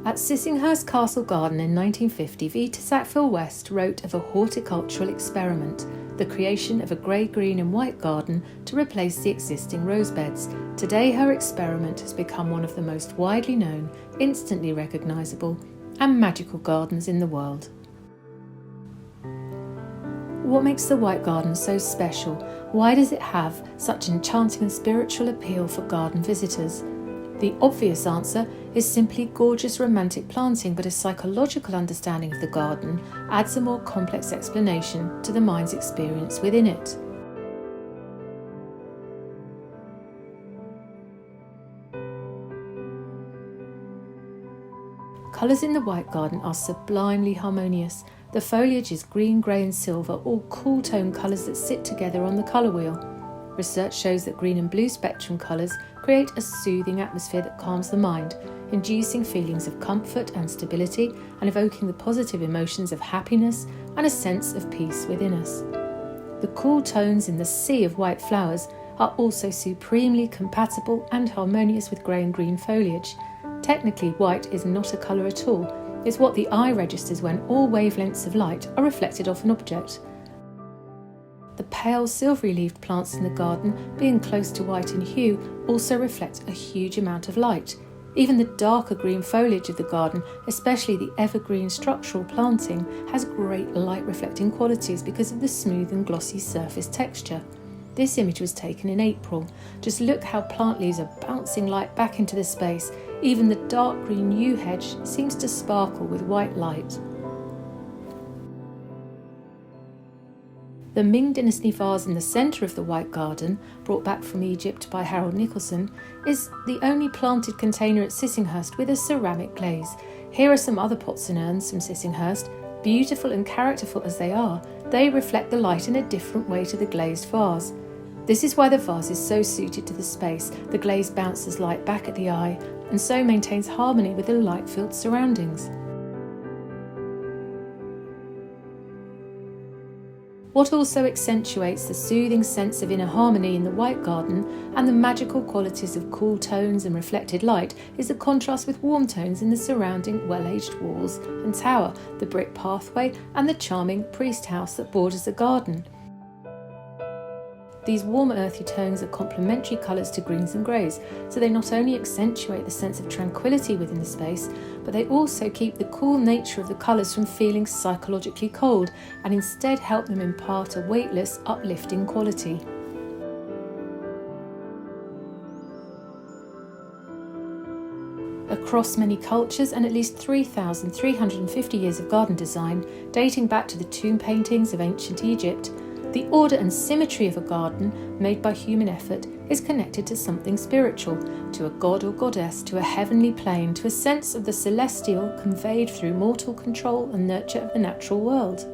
At Sissinghurst Castle Garden in 1950, Vita Sackville-West wrote of a horticultural experiment, the creation of a grey, green and white garden to replace the existing rose beds. Today her experiment has become one of the most widely known, instantly recognisable and magical gardens in the world. What makes the White Garden so special? Why does it have such enchanting and spiritual appeal for garden visitors? The obvious answer is simply gorgeous romantic planting, but a psychological understanding of the garden adds a more complex explanation to the mind's experience within it. Colours in the White Garden are sublimely harmonious. The foliage is green, grey and silver, all cool tone colours that sit together on the colour wheel. Research shows that green and blue spectrum colours create a soothing atmosphere that calms the mind, inducing feelings of comfort and stability and evoking the positive emotions of happiness and a sense of peace within us. The cool tones in the sea of white flowers are also supremely compatible and harmonious with grey and green foliage. Technically, white is not a colour at all. It's what the eye registers when all wavelengths of light are reflected off an object. The pale silvery-leaved plants in the garden, being close to white in hue, also reflect a huge amount of light. Even the darker green foliage of the garden, especially the evergreen structural planting, has great light-reflecting qualities because of the smooth and glossy surface texture. This image was taken in April. Just look how plant leaves are bouncing light back into the space. Even the dark green yew hedge seems to sparkle with white light. The Ming Dynasty vase in the centre of the White Garden, brought back from Egypt by Harold Nicolson, is the only planted container at Sissinghurst with a ceramic glaze. Here are some other pots and urns from Sissinghurst. Beautiful and characterful as they are, they reflect the light in a different way to the glazed vase. This is why the vase is so suited to the space. The glaze bounces light back at the eye and so maintains harmony with the light-filled surroundings. What also accentuates the soothing sense of inner harmony in the White Garden and the magical qualities of cool tones and reflected light is the contrast with warm tones in the surrounding well-aged walls and tower, the brick pathway and the charming priest house that borders the garden. These warm earthy tones are complementary colours to greens and greys, so they not only accentuate the sense of tranquility within the space, but they also keep the cool nature of the colours from feeling psychologically cold and instead help them impart a weightless, uplifting quality. Across many cultures and at least 3,350 years of garden design, dating back to the tomb paintings of ancient Egypt, the order and symmetry of a garden, made by human effort, is connected to something spiritual, to a god or goddess, to a heavenly plane, to a sense of the celestial conveyed through mortal control and nurture of the natural world.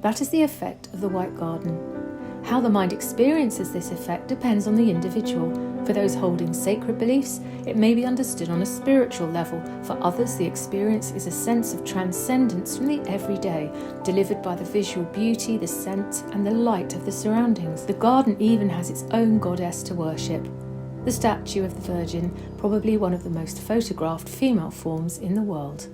That is the effect of the White Garden. How the mind experiences this effect depends on the individual. For those holding sacred beliefs, it may be understood on a spiritual level. For others, the experience is a sense of transcendence from the everyday, delivered by the visual beauty, the scent, and the light of the surroundings. The garden even has its own goddess to worship. The statue of the Virgin, probably one of the most photographed female forms in the world.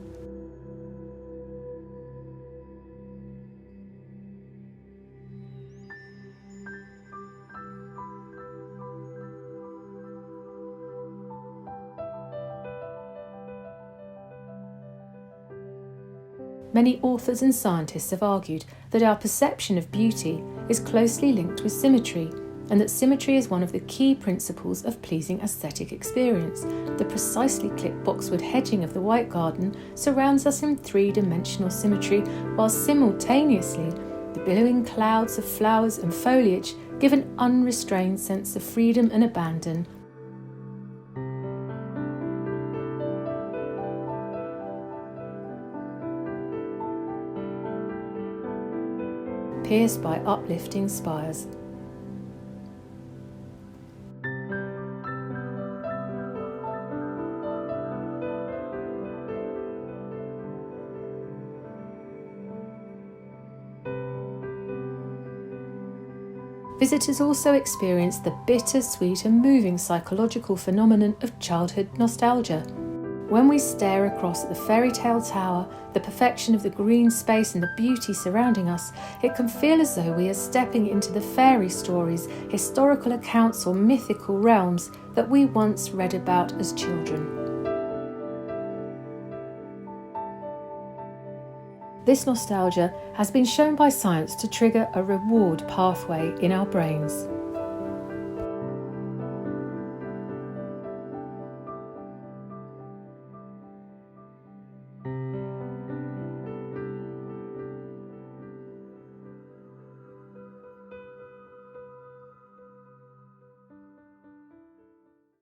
Many authors and scientists have argued that our perception of beauty is closely linked with symmetry, and that symmetry is one of the key principles of pleasing aesthetic experience. The precisely clipped boxwood hedging of the White Garden surrounds us in three-dimensional symmetry, while simultaneously the billowing clouds of flowers and foliage give an unrestrained sense of freedom and abandon. Pierced by uplifting spires. Visitors also experience the bittersweet and moving psychological phenomenon of childhood nostalgia. When we stare across at the fairy tale tower, the perfection of the green space and the beauty surrounding us, it can feel as though we are stepping into the fairy stories, historical accounts or mythical realms that we once read about as children. This nostalgia has been shown by science to trigger a reward pathway in our brains.